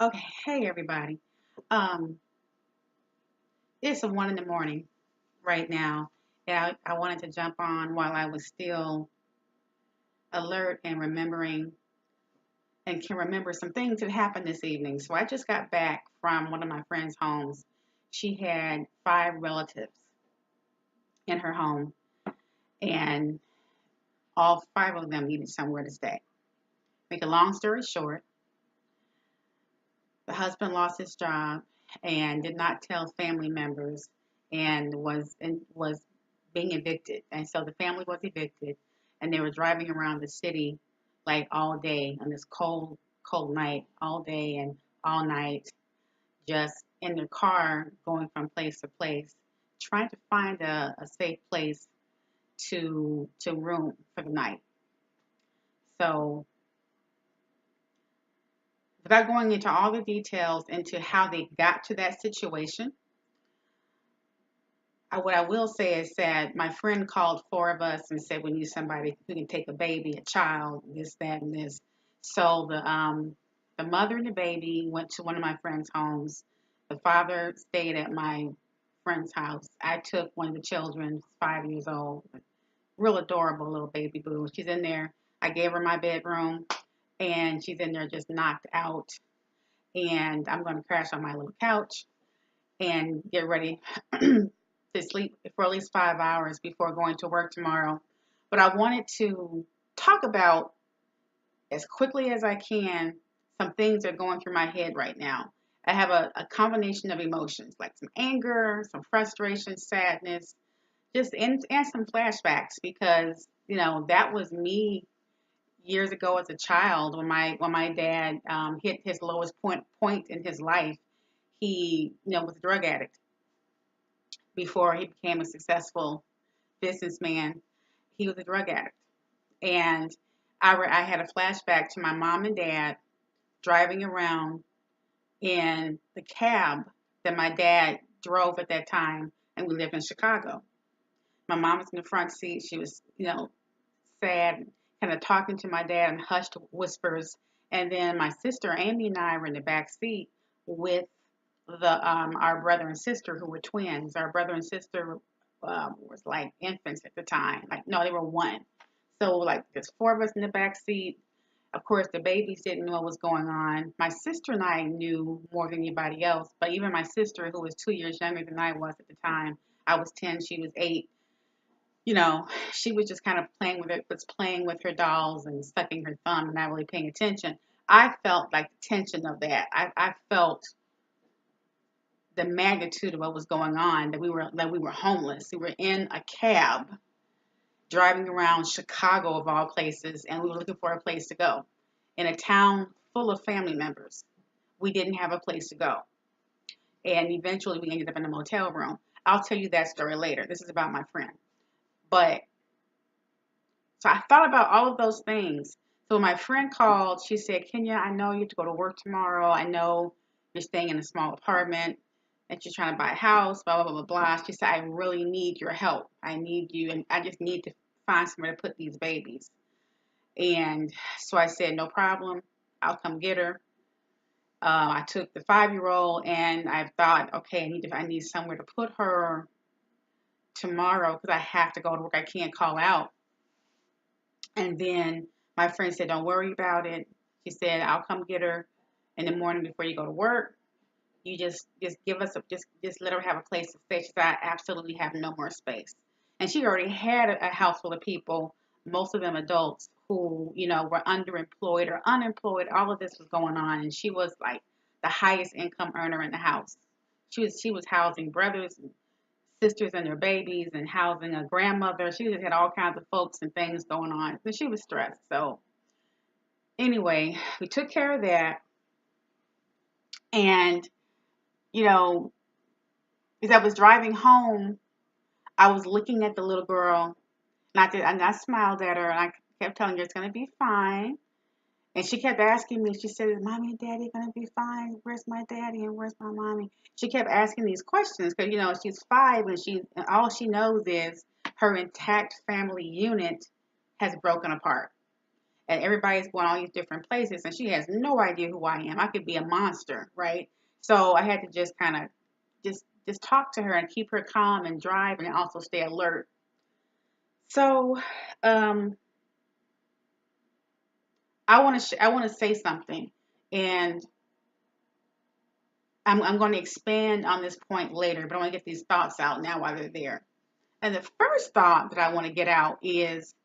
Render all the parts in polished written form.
Okay, hey everybody. Um, it's 1 in the morning right now. Yeah, I wanted to jump on while I was still alert and remembering and can remember some things that happened this evening. So I just got back from one of my friend's homes. She had 5 relatives in her home, and all 5 of them needed somewhere to stay. Make a long story short, the husband lost his job and did not tell family members and was being evicted. And so the family was evicted and they were driving around the city like all day on this cold night, all day and all night, just in their car going from place to place, trying to find a safe place to room for the night. So without going into all the details into how they got to that situation, what I will say is that my friend called 4 of us and said we need somebody who can take a baby, a child, this, that, and this. So the mother and the baby went to one of my friend's homes. The father stayed at my friend's house. I took one of the children, 5 years old, real adorable little baby boo. She's in there. I gave her my bedroom, and she's in there just knocked out. And I'm going to crash on my little couch and get ready to sleep for at least 5 hours before going to work tomorrow. But I wanted to talk about, as quickly as I can, some things that are going through my head right now. I have a combination of emotions, like some anger, some frustration, sadness, just and some flashbacks because that was me years ago as a child when my dad hit his lowest point in his life. He was a drug addict before he became a successful businessman. He was a drug addict. And I had a flashback to my mom and dad driving around in the cab that my dad drove at that time, and we lived in Chicago. My mom was in the front seat. She was, sad, kind of talking to my dad in hushed whispers. And then my sister Amy and I were in the back seat with the our brother and sister who were twins. Our brother and sister was like infants at the time. Like no, they were one. So like there's 4 of us in the back seat. Of course, the babies didn't know what was going on. My sister and I knew more than anybody else. But even my sister, who was 2 years younger than I was at the time, I was 10, she was 8. She was just kind of playing with her dolls and sucking her thumb and not really paying attention. I felt like the tension of that. I felt the magnitude of what was going on, that we were homeless. We were in a cab driving around Chicago of all places, and we were looking for a place to go. In a town full of family members, we didn't have a place to go. And eventually we ended up in a motel room. I'll tell you that story later. This is about my friend. But so I thought about all of those things. So when my friend called, she said, Kenya, I know you have to go to work tomorrow. I know you're staying in a small apartment and you're trying to buy a house, blah, blah, blah, blah, blah. She said, I really need your help. I need you, and I just need to find somewhere to put these babies. And so I said, no problem. I'll come get her. I took the 5-year old and I thought, okay, I need somewhere to put her tomorrow because I have to go to work. I can't call out. And then my friend said, don't worry about it. She said, I'll come get her in the morning before you go to work. You just give us just let her have a place to stay. She said, I absolutely have no more space. And she already had a house full of people, most of them adults who, were underemployed or unemployed. All of this was going on. And she was like the highest income earner in the house. She was housing brothers and sisters and their babies and housing a grandmother. She just had all kinds of folks and things going on. So she was stressed. So anyway, we took care of that. And, you know, as I was driving home, I was looking at the little girl and I smiled at her and I kept telling her it's going to be fine. And she kept asking me, she said, is mommy and daddy going to be fine? Where's my daddy and where's my mommy? She kept asking these questions because, she's 5 and all she knows is her intact family unit has broken apart. and everybody's going all these different places, and she has no idea who I am. I could be a monster, right? So I had to just kind of just talk to her and keep her calm and drive, and also stay alert. So um, I want to say something, and I'm going to expand on this point later, but I want to get these thoughts out now while they're there. And the first thought that I want to get out is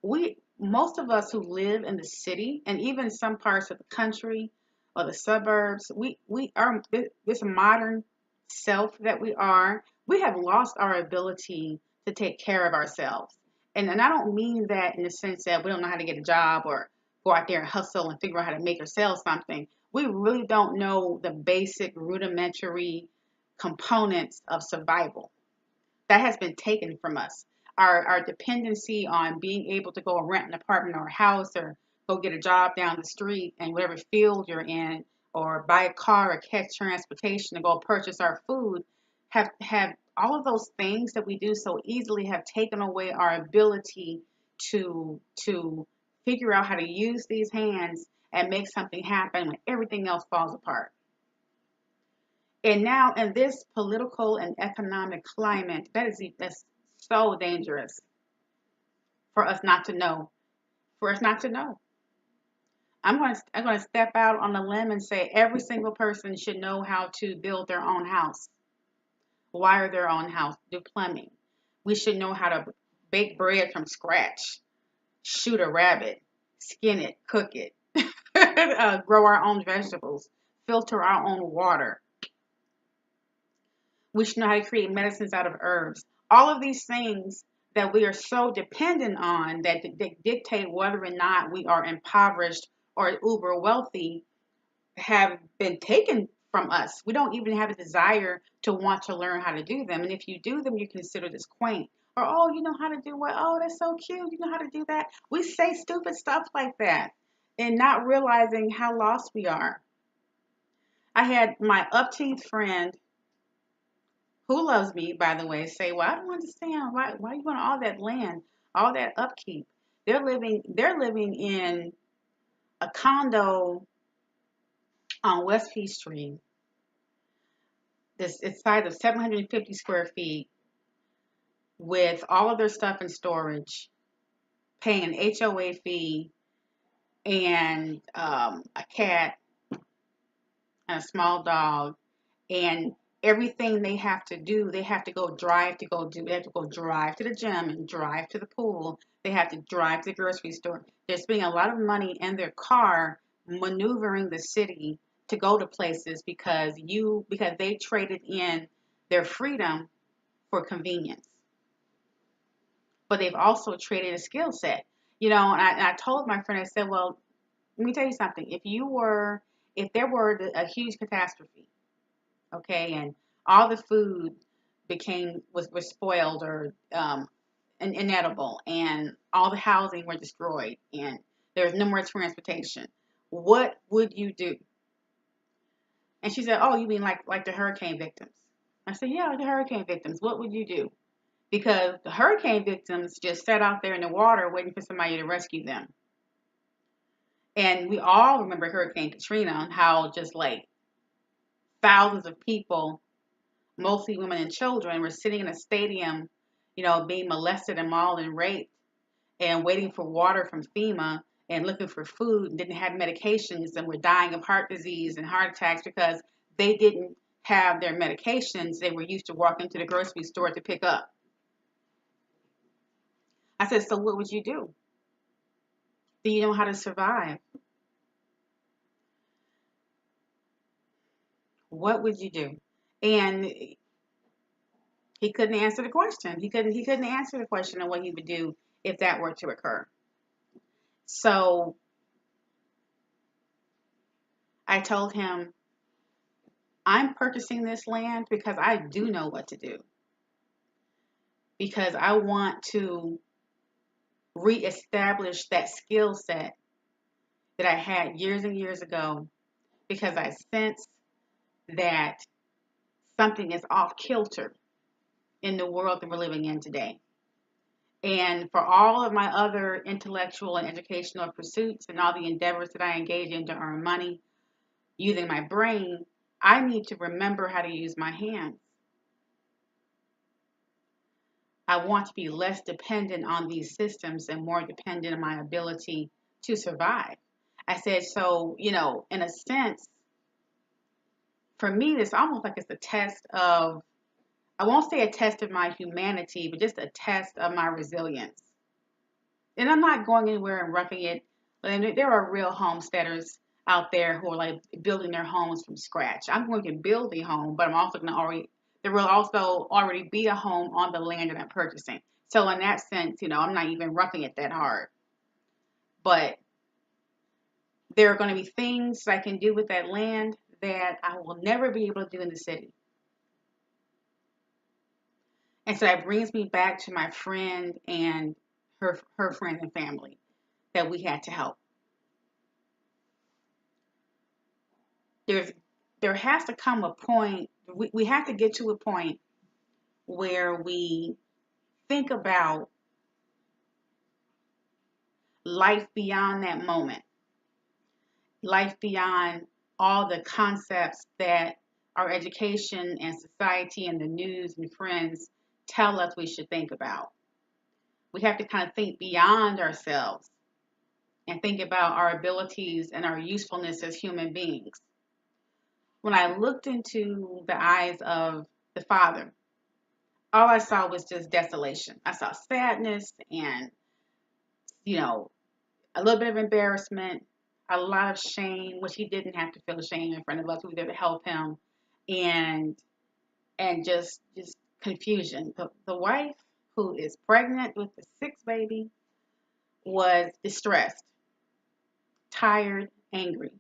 we most of us who live in the city and even some parts of the country or the suburbs, we are this modern self that we have lost our ability to take care of ourselves. And I don't mean that in the sense that we don't know how to get a job or go out there and hustle and figure out how to make or sell something. We really don't know the basic rudimentary components of survival that has been taken from us. Our dependency on being able to go and rent an apartment or a house or go get a job down the street in whatever field you're in, or buy a car or catch transportation to go purchase our food, have all of those things that we do so easily have taken away our ability to figure out how to use these hands and make something happen when everything else falls apart. And now in this political and economic climate, that's so dangerous for us not to know. For us not to know. I'm going to step out on a limb and say every single person should know how to build their own house, wire their own house, do plumbing. We should know how to bake bread from scratch, shoot a rabbit, skin it, cook it, grow our own vegetables, filter our own water. We should know how to create medicines out of herbs. All of these things that we are so dependent on that dictate whether or not we are impoverished or uber wealthy have been taken from us. We don't even have a desire to want to learn how to do them. And if you do them, you're considered as quaint. Or, oh, you know how to do what? Oh, that's so cute. You know how to do that. We say stupid stuff like that and not realizing how lost we are. I had my upteeth friend who loves me, by the way, say, well, I don't understand why you want all that land, all that upkeep. They're living in a condo on West Peachtree. It's size of 750 square feet with all of their stuff in storage, paying an HOA fee and a cat and a small dog, and everything they have to do, they have to go drive to go do. They have to go drive to the gym and drive to the pool. They have to drive to the grocery store. They're spending a lot of money in their car maneuvering the city to go to places because they traded in their freedom for convenience. But they've also traded a skill set. And I told my friend, I said, well, let me tell you something. If there were a huge catastrophe, okay, and all the food was spoiled or inedible, and all the housing were destroyed, and there was no more transportation, what would you do? And she said, oh, you mean like the hurricane victims? I said, yeah, the hurricane victims. What would you do? Because the hurricane victims just sat out there in the water waiting for somebody to rescue them. And we all remember Hurricane Katrina and how just like thousands of people, mostly women and children, were sitting in a stadium, being molested and mauled and raped and waiting for water from FEMA and looking for food and didn't have medications and were dying of heart disease and heart attacks because they didn't have their medications they were used to walking to the grocery store to pick up. I said, so what would you do? Do you know how to survive? What would you do? And he couldn't answer the question. He couldn't answer the question of what he would do if that were to occur. So I told him, I'm purchasing this land because I do know what to do. Because I want to reestablish that skill set that I had years and years ago, because I sense that something is off kilter in the world that we're living in today. And for all of my other intellectual and educational pursuits and all the endeavors that I engage in to earn money using my brain, I need to remember how to use my hands. I want to be less dependent on these systems and more dependent on my ability to survive. I said, so, in a sense, for me, it's almost like it's a test of, I won't say a test of my humanity, but just a test of my resilience. And I'm not going anywhere and roughing it. There are real homesteaders out there who are like building their homes from scratch. I'm going to build a home, but I'm also going to there will also already be a home on the land that I'm purchasing. So in that sense, I'm not even roughing it that hard. But there are going to be things I can do with that land that I will never be able to do in the city. And so that brings me back to my friend and her friends and family that we had to help. There has to come a point, we have to get to a point where we think about life beyond that moment, life beyond all the concepts that our education and society and the news and friends tell us we should think about. We have to kind of think beyond ourselves and think about our abilities and our usefulness as human beings. When I looked into the eyes of the Father, all I saw was just desolation. I saw sadness and, a little bit of embarrassment, a lot of shame, which he didn't have to feel shame in front of us. We were there to help him, and just confusion. The wife, who is pregnant with the sixth baby, was distressed, tired, angry.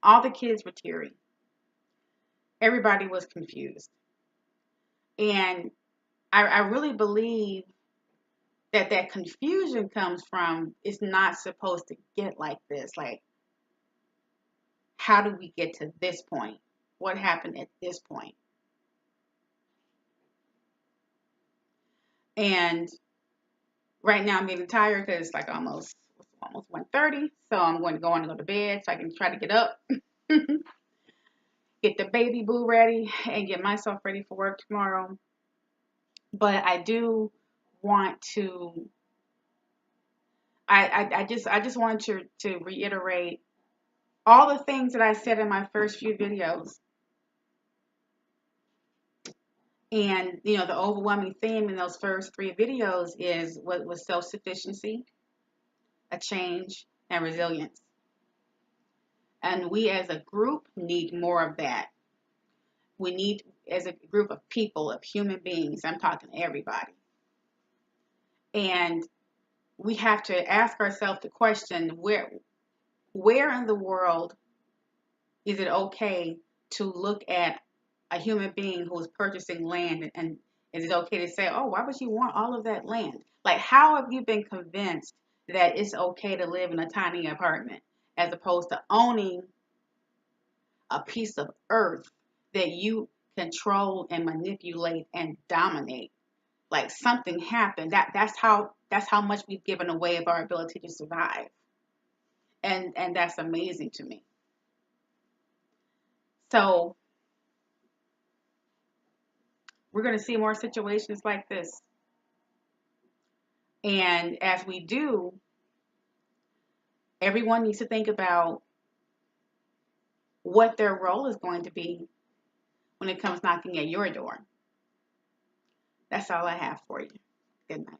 All the kids were teary. Everybody was confused. And I really believe that confusion comes from, it's not supposed to get like this. Like, how do we get to this point? What happened at this point? And right now I'm getting tired because it's like almost 1:30. So I'm going to go on and go to bed so I can try to get up, get the baby boo ready, and get myself ready for work tomorrow. But I do want to, I just wanted to reiterate all the things that I said in my first few videos. And, the overwhelming theme in those first 3 videos is what was self-sufficiency, a change, and resilience. And we as a group need more of that. We need, as a group of people, of human beings, I'm talking everybody. And we have to ask ourselves the question, where in the world is it okay to look at a human being who is purchasing land, and is it okay to say, oh, why would you want all of that land? Like, how have you been convinced that it's okay to live in a tiny apartment as opposed to owning a piece of earth that you control and manipulate and dominate? Like, something happened. That's how much we've given away of our ability to survive. And that's amazing to me. So we're going to see more situations like this. And as we do, everyone needs to think about what their role is going to be when it comes knocking at your door. That's all I have for you. Good night.